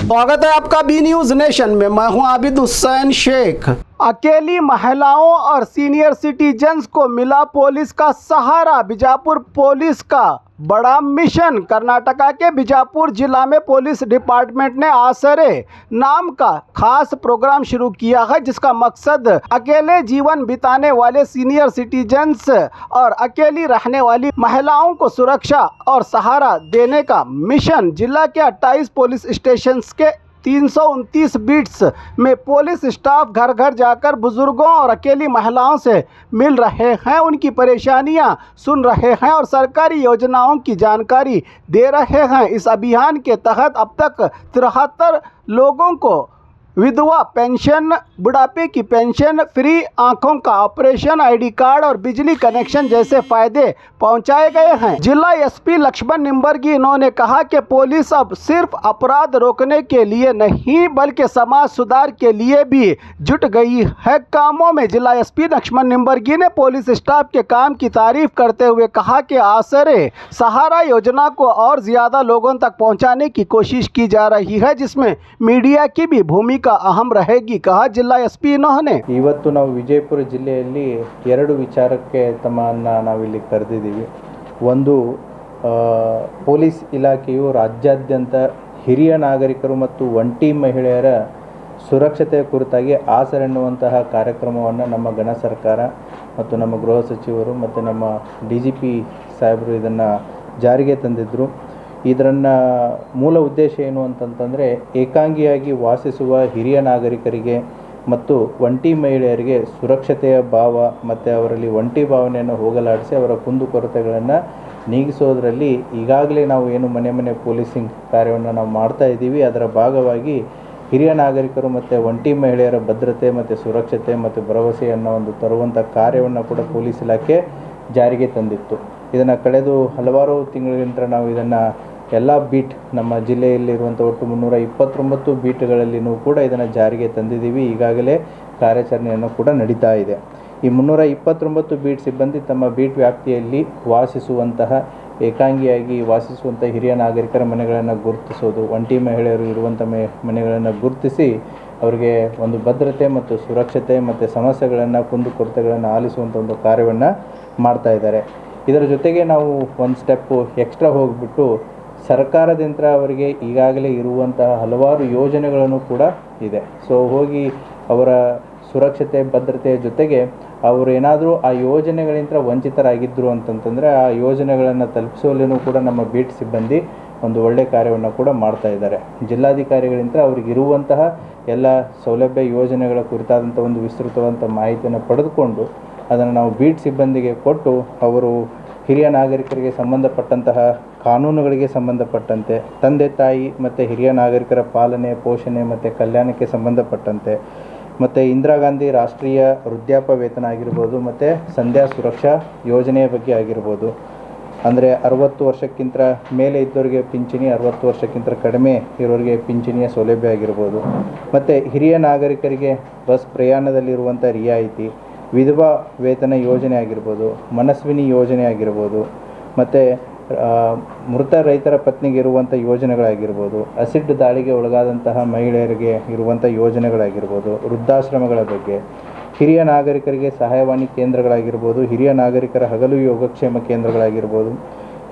स्वागत है आपका बी न्यूज नेशन में। मैं हूं आबिद हुसैन शेख। अकेली महिलाओं और सीनियर सिटीजन्स को मिला पुलिस का सहारा। बीजापुर पुलिस का बड़ा मिशन। कर्नाटका के बीजापुर जिला में पुलिस डिपार्टमेंट ने आसरे नाम का खास प्रोग्राम शुरू किया है, जिसका मकसद अकेले जीवन बिताने वाले सीनियर सिटीजन्स और अकेली रहने वाली महिलाओं को सुरक्षा और सहारा देने का मिशन। जिला के 28 पुलिस स्टेशन के 329 बीट्स में पुलिस स्टाफ घर घर जाकर बुजुर्गों और अकेली महिलाओं से मिल रहे हैं, उनकी परेशानियां सुन रहे हैं और सरकारी योजनाओं की जानकारी दे रहे हैं। इस अभियान के तहत अब तक 73 लोगों को विधवा पेंशन, बुढ़ापे की पेंशन, फ्री आंखों का ऑपरेशन, आईडी कार्ड और बिजली कनेक्शन जैसे फायदे पहुंचाए गए हैं। जिला एसपी लक्ष्मण निम्बर्गी इन्होंने कहा कि पुलिस अब सिर्फ अपराध रोकने के लिए नहीं बल्कि समाज सुधार के लिए भी जुट गई है कामों में। जिला एसपी लक्ष्मण निम्बर्गी ने पुलिस स्टाफ के काम की तारीफ करते हुए कहा कि आसरे सहारा योजना को और ज्यादा लोगों तक पहुँचाने की कोशिश की जा रही है, जिसमें मीडिया की भी भूमिका ಅಹಂ रहेगी, कहा जिला एसपी इन्होंने। ಇವತ್ತು ನಾವು ವಿಜಯಪುರ ಜಿಲ್ಲೆಯಲ್ಲಿ ಎರಡು ವಿಚಾರಕ್ಕೆ ತಮ್ಮನ್ನು ನಾವಿಲ್ಲಿ ಕರೆದಿದ್ದೀವಿ. ಒಂದು, ಪೊಲೀಸ್ ಇಲಾಖೆಯು ರಾಜ್ಯಾದ್ಯಂತ ಹಿರಿಯ ನಾಗರಿಕರು ಮತ್ತು ಒಂಟಿ ಮಹಿಳೆಯರ ಸುರಕ್ಷತೆಯ ಕುರಿತಾಗಿ ಆಸರೆ ಎನ್ನುವಂತಹ ಕಾರ್ಯಕ್ರಮವನ್ನು ನಮ್ಮ ಗಣ ಸರ್ಕಾರ ಮತ್ತು ನಮ್ಮ ಗೃಹ ಸಚಿವರು ಮತ್ತು ನಮ್ಮ DGP ಸಾಹೇಬರು ಇದನ್ನು ಜಾರಿಗೆ ತಂದಿದ್ದರು. ಇದರನ್ನು ಮೂಲ ಉದ್ದೇಶ ಏನು ಅಂತಂತಂದರೆ, ಏಕಾಂಗಿಯಾಗಿ ವಾಸಿಸುವ ಹಿರಿಯ ನಾಗರಿಕರಿಗೆ ಮತ್ತು ಒಂಟಿ ಮಹಿಳೆಯರಿಗೆ ಸುರಕ್ಷತೆಯ ಭಾವ ಮತ್ತು ಅವರಲ್ಲಿ ಒಂಟಿ ಭಾವನೆಯನ್ನು ಹೋಗಲಾಡಿಸಿ ಅವರ ಕುಂದುಕೊರತೆಗಳನ್ನು ನೀಗಿಸೋದರಲ್ಲಿ ಈಗಾಗಲೇ ನಾವು ಏನು ಮನೆ ಮನೆ ಪೊಲೀಸಿಂಗ್ ಕಾರ್ಯವನ್ನು ನಾವು ಮಾಡ್ತಾ ಇದ್ದೀವಿ. ಅದರ ಭಾಗವಾಗಿ ಹಿರಿಯ ನಾಗರಿಕರು ಮತ್ತು ಒಂಟಿ ಮಹಿಳೆಯರ ಭದ್ರತೆ ಮತ್ತು ಸುರಕ್ಷತೆ ಮತ್ತು ಭರವಸೆಯನ್ನು ಒಂದು ತರುವಂಥ ಕಾರ್ಯವನ್ನು ಕೂಡ ಪೊಲೀಸ್ ಇಲಾಖೆ ಜಾರಿಗೆ ತಂದಿತ್ತು. ಇದನ್ನು ಕಳೆದು ಹಲವಾರು ತಿಂಗಳಿಂದ ನಾವು ಇದನ್ನು ಎಲ್ಲ ಬೀಟ್ ನಮ್ಮ ಜಿಲ್ಲೆಯಲ್ಲಿರುವಂಥ ಒಟ್ಟು 329 ಬೀಟ್ಗಳಲ್ಲಿಯೂ ಕೂಡ ಇದನ್ನು ಜಾರಿಗೆ ತಂದಿದ್ದೀವಿ. ಈಗಾಗಲೇ ಕಾರ್ಯಾಚರಣೆಯನ್ನು ಕೂಡ ನಡೀತಾ ಇದೆ. ಈ 329 ಬೀಟ್ ಸಿಬ್ಬಂದಿ ತಮ್ಮ ಬೀಟ್ ವ್ಯಾಪ್ತಿಯಲ್ಲಿ ವಾಸಿಸುವಂತಹ ಏಕಾಂಗಿಯಾಗಿ ವಾಸಿಸುವಂಥ ಹಿರಿಯ ನಾಗರಿಕರ ಮನೆಗಳನ್ನು ಗುರುತಿಸೋದು, ಒಂಟಿ ಮಹಿಳೆಯರು ಇರುವಂಥ ಮನೆಗಳನ್ನು ಗುರುತಿಸಿ ಅವರಿಗೆ ಒಂದು ಭದ್ರತೆ ಮತ್ತು ಸುರಕ್ಷತೆ ಮತ್ತು ಸಮಸ್ಯೆಗಳನ್ನು ಕುಂದುಕೊರತೆಗಳನ್ನು ಆಲಿಸುವಂಥ ಒಂದು ಕಾರ್ಯವನ್ನು ಮಾಡ್ತಾ ಇದ್ದಾರೆ. ಇದರ ಜೊತೆಗೆ ನಾವು ಒಂದು ಸ್ಟೆಪ್ಪು ಎಕ್ಸ್ಟ್ರಾ ಹೋಗಿಬಿಟ್ಟು ಸರ್ಕಾರದಿಂದ ಅವರಿಗೆ ಈಗಾಗಲೇ ಇರುವಂತಹ ಹಲವಾರು ಯೋಜನೆಗಳನ್ನು ಕೂಡ ಇದೆ. ಸೊ ಹೋಗಿ ಅವರ ಸುರಕ್ಷತೆ ಭದ್ರತೆಯ ಜೊತೆಗೆ ಅವರು ಏನಾದರೂ ಆ ಯೋಜನೆಗಳಿಂದ ವಂಚಿತರಾಗಿದ್ದರು ಅಂತಂತಂದರೆ ಆ ಯೋಜನೆಗಳನ್ನು ತಲುಪಿಸುವಲ್ಲಿನೂ ಕೂಡ ನಮ್ಮ ಬೀಟ್ ಸಿಬ್ಬಂದಿ ಒಂದು ಒಳ್ಳೆಯ ಕಾರ್ಯವನ್ನು ಕೂಡ ಮಾಡ್ತಾ ಇದ್ದಾರೆ. ಜಿಲ್ಲಾಧಿಕಾರಿಗಳಿಂದ ಅವರಿಗಿರುವಂತಹ ಎಲ್ಲ ಸೌಲಭ್ಯ ಯೋಜನೆಗಳ ಕುರಿತಾದಂಥ ಒಂದು ವಿಸ್ತೃತವಾದಂಥ ಮಾಹಿತಿಯನ್ನು ಪಡೆದುಕೊಂಡು ಅದನ್ನು ನಾವು ಬೀಟ್ ಸಿಬ್ಬಂದಿಗೆ ಕೊಟ್ಟು ಅವರು ಹಿರಿಯ ನಾಗರಿಕರಿಗೆ ಸಂಬಂಧಪಟ್ಟಂತಹ ಕಾನೂನುಗಳಿಗೆ ಸಂಬಂಧಪಟ್ಟಂತೆ, ತಂದೆ ತಾಯಿ ಮತ್ತು ಹಿರಿಯ ನಾಗರಿಕರ ಪಾಲನೆ ಪೋಷಣೆ ಮತ್ತು ಕಲ್ಯಾಣಕ್ಕೆ ಸಂಬಂಧಪಟ್ಟಂತೆ, ಮತ್ತು ಇಂದಿರಾ ಗಾಂಧಿ ರಾಷ್ಟ್ರೀಯ ವೃದ್ಧಾಪ್ಯ ವೇತನ ಆಗಿರ್ಬೋದು ಮತ್ತು ಸಂಧ್ಯಾ ಸುರಕ್ಷಾ ಯೋಜನೆಯ ಬಗ್ಗೆ ಆಗಿರ್ಬೋದು, ಅಂದರೆ 60 ವರ್ಷಕ್ಕಿಂತ ಮೇಲೆ ಇದ್ದವರಿಗೆ ಪಿಂಚಣಿ, 60 ವರ್ಷಕ್ಕಿಂತ ಕಡಿಮೆ ಇರೋರಿಗೆ ಪಿಂಚಣಿಯ ಸೌಲಭ್ಯ ಆಗಿರ್ಬೋದು, ಮತ್ತು ಹಿರಿಯ ನಾಗರಿಕರಿಗೆ ಬಸ್ ಪ್ರಯಾಣದಲ್ಲಿರುವಂಥ ರಿಯಾಯಿತಿ, ವಿಧವಾ ವೇತನ ಯೋಜನೆ ಆಗಿರ್ಬೋದು, ಮನಸ್ವಿನಿ ಯೋಜನೆ ಆಗಿರ್ಬೋದು, ಮತ್ತು ಮೃತ ರೈತರ ಪತ್ನಿಗೆ ಇರುವಂಥ ಯೋಜನೆಗಳಾಗಿರ್ಬೋದು, ಅಸಿಡ್ ದಾಳಿಗೆ ಒಳಗಾದಂತಹ ಮಹಿಳೆಯರಿಗೆ ಇರುವಂಥ ಯೋಜನೆಗಳಾಗಿರ್ಬೋದು, ವೃದ್ಧಾಶ್ರಮಗಳ ಬಗ್ಗೆ, ಹಿರಿಯ ನಾಗರಿಕರಿಗೆ ಸಹಾಯವಾಣಿ ಕೇಂದ್ರಗಳಾಗಿರ್ಬೋದು, ಹಿರಿಯ ನಾಗರಿಕರ ಹಗಲು ಯೋಗಕ್ಷೇಮ ಕೇಂದ್ರಗಳಾಗಿರ್ಬೋದು,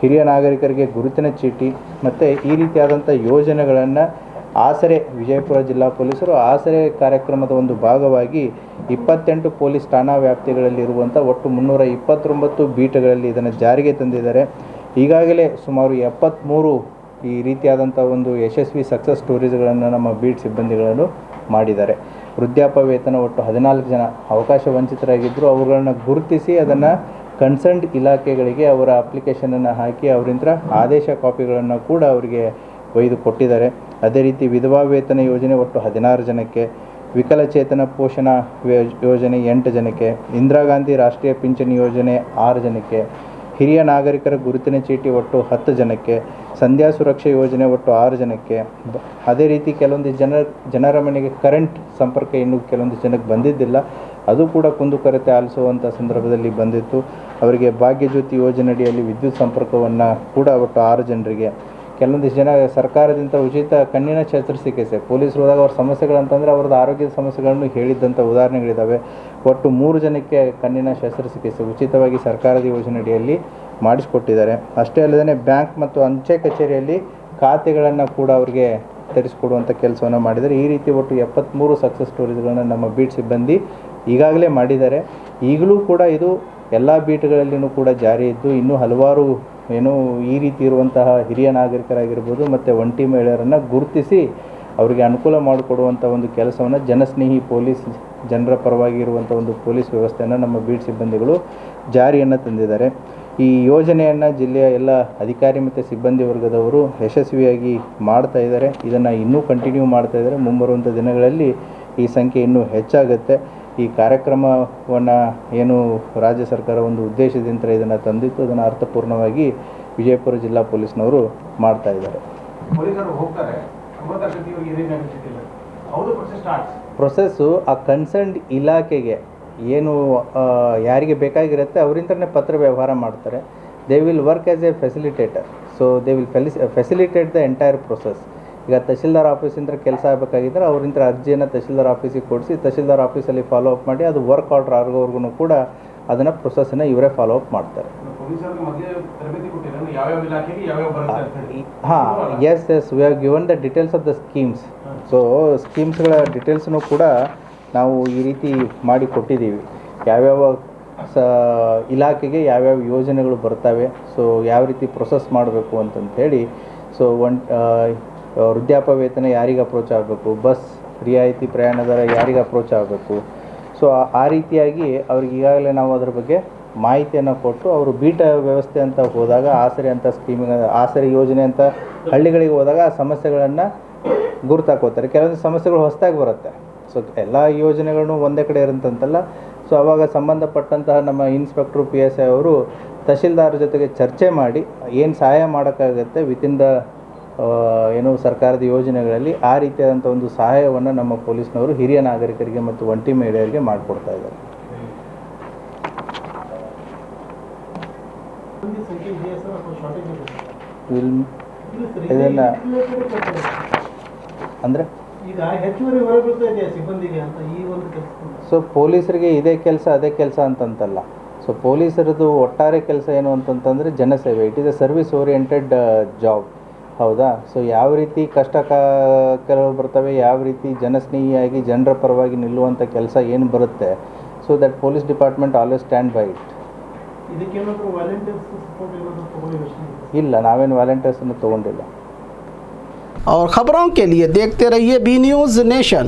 ಹಿರಿಯ ನಾಗರಿಕರಿಗೆ ಗುರುತಿನ ಚೀಟಿ ಮತ್ತು ಈ ರೀತಿಯಾದಂಥ ಯೋಜನೆಗಳನ್ನು ಆಸರೆ ವಿಜಯಪುರ ಜಿಲ್ಲಾ ಪೊಲೀಸರು ಆಸರೆ ಕಾರ್ಯಕ್ರಮದ ಒಂದು ಭಾಗವಾಗಿ 28 ಪೊಲೀಸ್ ಠಾಣಾ ವ್ಯಾಪ್ತಿಗಳಲ್ಲಿರುವಂಥ ಒಟ್ಟು 329 ಬೀಟ್ಗಳಲ್ಲಿ ಇದನ್ನು ಜಾರಿಗೆ ತಂದಿದ್ದಾರೆ. ಈಗಾಗಲೇ ಸುಮಾರು 73 ಈ ರೀತಿಯಾದಂಥ ಒಂದು ಯಶಸ್ವಿ ಸಕ್ಸಸ್ ಸ್ಟೋರೀಸ್ಗಳನ್ನು ನಮ್ಮ ಬೀಟ್ ಸಿಬ್ಬಂದಿಗಳನ್ನು ಮಾಡಿದ್ದಾರೆ. ವೃದ್ಧಾಪ್ಯ ವೇತನ ಒಟ್ಟು 14 ಜನ ಅವಕಾಶ ವಂಚಿತರಾಗಿದ್ದರು. ಅವುಗಳನ್ನು ಗುರುತಿಸಿ ಅದನ್ನು ಕನ್ಸರ್ನ್ಡ್ ಇಲಾಖೆಗಳಿಗೆ ಅವರ ಅಪ್ಲಿಕೇಶನನ್ನು ಹಾಕಿ ಅವರಿಂದ ಆದೇಶ ಕಾಪಿಗಳನ್ನು ಕೂಡ ಅವರಿಗೆ ಒಯ್ದು ಕೊಟ್ಟಿದ್ದಾರೆ. ಅದೇ ರೀತಿ ವಿಧವಾ ವೇತನ ಯೋಜನೆ ಒಟ್ಟು 16 ಜನಕ್ಕೆ, ವಿಕಲಚೇತನ ಪೋಷಣಾ ಯೋಜನೆ 8 ಜನಕ್ಕೆ, ಇಂದಿರಾ ಗಾಂಧಿ ರಾಷ್ಟ್ರೀಯ ಪಿಂಚಣಿ ಯೋಜನೆ 6 ಜನಕ್ಕೆ, ಹಿರಿಯ ನಾಗರಿಕರ ಗುರುತಿನ ಚೀಟಿ ಒಟ್ಟು 10 ಜನಕ್ಕೆ, ಸಂಧ್ಯಾ ಸುರಕ್ಷಾ ಯೋಜನೆ ಒಟ್ಟು 6 ಜನಕ್ಕೆ. ಅದೇ ರೀತಿ ಕೆಲವೊಂದು ಜನರ ಮನೆಗೆ ಕರೆಂಟ್ ಸಂಪರ್ಕ ಇನ್ನೂ ಕೆಲವೊಂದು ಜನಕ್ಕೆ ಬಂದಿದ್ದಿಲ್ಲ, ಅದು ಕೂಡ ಕುಂದುಕೊರತೆ ಆಲಿಸುವಂಥ ಸಂದರ್ಭದಲ್ಲಿ ಬಂದಿತ್ತು. ಅವರಿಗೆ ಭಾಗ್ಯಜ್ಯೋತಿ ಯೋಜನೆಯಡಿಯಲ್ಲಿ ವಿದ್ಯುತ್ ಸಂಪರ್ಕವನ್ನು ಕೂಡ ಒಟ್ಟು 6 ಜನರಿಗೆ, ಕೆಲವೊಂದಿಷ್ಟು ಜನ ಸರ್ಕಾರದಿಂದ ಉಚಿತ ಕಣ್ಣಿನ ಶಸ್ತ್ರಚಿಕಿತ್ಸೆ ಪೊಲೀಸರು ಹೋದಾಗ ಅವ್ರ ಸಮಸ್ಯೆಗಳಂತಂದರೆ ಅವ್ರದ್ದು ಆರೋಗ್ಯದ ಸಮಸ್ಯೆಗಳನ್ನು ಹೇಳಿದ್ದಂಥ ಉದಾಹರಣೆಗಳಿದ್ದಾವೆ. ಒಟ್ಟು 3 ಜನಕ್ಕೆ ಕಣ್ಣಿನ ಶಸ್ತ್ರಚಿಕಿತ್ಸೆ ಉಚಿತವಾಗಿ ಸರ್ಕಾರದ ಯೋಜನೆಯಡಿಯಲ್ಲಿ ಮಾಡಿಸಿಕೊಟ್ಟಿದ್ದಾರೆ. ಅಷ್ಟೇ ಅಲ್ಲದೆ ಬ್ಯಾಂಕ್ ಮತ್ತು ಅಂಚೆ ಕಚೇರಿಯಲ್ಲಿ ಖಾತೆಗಳನ್ನು ಕೂಡ ಅವರಿಗೆ ತೆರೆಸಿಕೊಡುವಂಥ ಕೆಲಸವನ್ನು ಮಾಡಿದ್ದಾರೆ. ಈ ರೀತಿ ಒಟ್ಟು 73 ಸಕ್ಸಸ್ ಸ್ಟೋರೀಸ್ಗಳನ್ನು ನಮ್ಮ ಬೀಟ್ ಸಿಬ್ಬಂದಿ ಈಗಾಗಲೇ ಮಾಡಿದ್ದಾರೆ. ಈಗಲೂ ಕೂಡ ಇದು ಎಲ್ಲ ಬೀಟ್ಗಳಲ್ಲಿಯೂ ಕೂಡ ಜಾರಿ ಇದ್ದು ಇನ್ನೂ ಹಲವಾರು ಈ ರೀತಿ ಇರುವಂತಹ ಹಿರಿಯ ನಾಗರಿಕರಾಗಿರ್ಬೋದು ಮತ್ತು ಒಂಟಿ ಮಹಿಳೆಯರನ್ನು ಗುರುತಿಸಿ ಅವರಿಗೆ ಅನುಕೂಲ ಮಾಡಿಕೊಡುವಂಥ ಒಂದು ಕೆಲಸವನ್ನು ಜನಸ್ನೇಹಿ ಪೊಲೀಸ್, ಜನರ ಪರವಾಗಿ ಇರುವಂಥ ಒಂದು ಪೊಲೀಸ್ ವ್ಯವಸ್ಥೆಯನ್ನು ನಮ್ಮ ಬೀಟ್ ಸಿಬ್ಬಂದಿಗಳು ಜಾರಿಯನ್ನು ತಂದಿದ್ದಾರೆ. ಈ ಯೋಜನೆಯನ್ನು ಜಿಲ್ಲೆಯ ಎಲ್ಲ ಅಧಿಕಾರಿ ಮತ್ತು ಸಿಬ್ಬಂದಿ ವರ್ಗದವರು ಯಶಸ್ವಿಯಾಗಿ ಮಾಡ್ತಾ ಇದ್ದಾರೆ. ಇದನ್ನು ಇನ್ನೂ ಕಂಟಿನ್ಯೂ ಮಾಡ್ತಾ ಇದ್ದಾರೆ. ಮುಂಬರುವಂಥ ದಿನಗಳಲ್ಲಿ ಈ ಸಂಖ್ಯೆ ಇನ್ನೂ ಹೆಚ್ಚಾಗುತ್ತೆ. ಈ ಕಾರ್ಯಕ್ರಮವನ್ನು ಏನು ರಾಜ್ಯ ಸರ್ಕಾರ ಒಂದು ಉದ್ದೇಶದಿಂದ ಇದನ್ನು ತಂದಿತ್ತು, ಅದನ್ನು ಅರ್ಥಪೂರ್ಣವಾಗಿ ವಿಜಯಪುರ ಜಿಲ್ಲಾ ಪೊಲೀಸ್ನವರು ಮಾಡ್ತಾ ಇದ್ದಾರೆ. ಪ್ರೊಸೆಸ್ಸು ಆ ಕನ್ಸರ್ನ್ಡ್ ಇಲಾಖೆಗೆ ಏನು ಯಾರಿಗೆ ಬೇಕಾಗಿರುತ್ತೆ ಅವರಿಂದನೇ ಪತ್ರ ವ್ಯವಹಾರ ಮಾಡ್ತಾರೆ. They will work as A facilitator. So they will facilitate the entire process. ಈಗ ತಹಶೀಲ್ದಾರ್ ಆಫೀಸಿಂದ ಕೆಲಸ ಆಗಬೇಕಾಗಿದ್ದರೆ ಅವರಿಂದ ಅರ್ಜಿಯನ್ನು ತಹಶೀಲ್ದಾರ್ ಆಫೀಸಿಗೆ ಕೊಡಿಸಿ ತಹಶೀಲ್ದಾರ್ ಆಫೀಸಲ್ಲಿ ಫಾಲೋ ಅಪ್ ಮಾಡಿ ಅದು ವರ್ಕ್ ಆರ್ಡರ್ ಆಗೋವರೆಗೂ ಕೂಡ ಅದನ್ನು ಪ್ರೊಸೆಸ್ಸನ್ನು ಇವರೇ ಫಾಲೋ ಅಪ್ ಮಾಡ್ತಾರೆ. ಹಾಂ, yes we have given the details of the schemes. So ಸ್ಕೀಮ್ಸ್ಗಳ ಡೀಟೇಲ್ಸನ್ನು ಕೂಡ ನಾವು ಈ ರೀತಿ ಮಾಡಿ ಕೊಟ್ಟಿದ್ದೀವಿ. ಯಾವ್ಯಾವ ಇಲಾಖೆಗೆ ಯಾವ್ಯಾವ ಯೋಜನೆಗಳು ಬರ್ತವೆ, ಸೊ ಯಾವ ರೀತಿ ಪ್ರೊಸೆಸ್ ಮಾಡಬೇಕು ಅಂತಂಥೇಳಿ. ಸೊ ವೃದ್ಧಾಪ್ಯ ವೇತನ ಯಾರಿಗೆ ಅಪ್ರೋಚ್ ಆಗಬೇಕು, ಬಸ್ ರಿಯಾಯಿತಿ ಪ್ರಯಾಣ ದರ ಯಾರಿಗೆ ಅಪ್ರೋಚ್ ಆಗಬೇಕು. ಸೊ ಆ ರೀತಿಯಾಗಿ ಅವ್ರಿಗೆ ಈಗಾಗಲೇ ನಾವು ಅದರ ಬಗ್ಗೆ ಮಾಹಿತಿಯನ್ನು ಕೊಟ್ಟು ಅವರು ಬೀಟ ವ್ಯವಸ್ಥೆ ಅಂತ ಹೋದಾಗ ಆಸರೆ ಅಂತ ಸ್ಕೀಮಿಗೆ ಆಸರೆ ಯೋಜನೆ ಅಂತ ಹಳ್ಳಿಗಳಿಗೆ ಹೋದಾಗ ಆ ಸಮಸ್ಯೆಗಳನ್ನು ಗುರುತಾಕೋತಾರೆ. ಕೆಲವೊಂದು ಸಮಸ್ಯೆಗಳು ಹೊಸದಾಗಿ ಬರುತ್ತೆ. ಸೊ ಎಲ್ಲ ಯೋಜನೆಗಳನ್ನು ಒಂದೇ ಕಡೆ ಇರೋಂತಲ್ಲ. ಸೊ ಆವಾಗ ಸಂಬಂಧಪಟ್ಟಂತಹ ನಮ್ಮ ಇನ್ಸ್ಪೆಕ್ಟ್ರು PSI ಅವರು ತಹಶೀಲ್ದಾರ್ ಜೊತೆಗೆ ಚರ್ಚೆ ಮಾಡಿ ಏನು ಸಹಾಯ ಮಾಡೋಕ್ಕಾಗುತ್ತೆ ವಿತಿನ್ ದ ಸರ್ಕಾರದ ಯೋಜನೆಗಳಲ್ಲಿ ಆ ರೀತಿಯಾದಂಥ ಒಂದು ಸಹಾಯವನ್ನು ನಮ್ಮ ಪೊಲೀಸ್ನವರು ಹಿರಿಯ ನಾಗರಿಕರಿಗೆ ಮತ್ತು ಒಂಟಿ ಮಹಿಳೆಯರಿಗೆ ಮಾಡಿಕೊಡ್ತಾ ಇದ್ದಾರೆ. ಇದನ್ನು ಅಂದರೆ ಸೊ ಪೊಲೀಸರಿಗೆ ಇದೇ ಕೆಲಸ ಅದೇ ಕೆಲಸ ಅಂತಂತಲ್ಲ. ಸೊ ಪೊಲೀಸರದು ಒಟ್ಟಾರೆ ಕೆಲಸ ಏನು ಅಂತಂತಂದರೆ ಜನಸೇವೆ. It is a service oriented job. ಹೌದಾ? ಸೊ ಯಾವ ರೀತಿ ಕಷ್ಟ ಕೆಲವು ಬರ್ತವೆ, ಯಾವ ರೀತಿ ಜನಸ್ನೇಹಿಯಾಗಿ ಜನರ ಪರವಾಗಿ ನಿಲ್ಲುವಂಥ ಕೆಲಸ ಏನು ಬರುತ್ತೆ, so that police department always stand by it. ಇಲ್ಲ, ನಾವೇನು ವಾಲಂಟಿಯರ್ಸನ್ನು ತೊಗೊಂಡಿಲ್ಲ. और ख़बरों के लिए देखते रहिए बी न्यूज़ नेशन।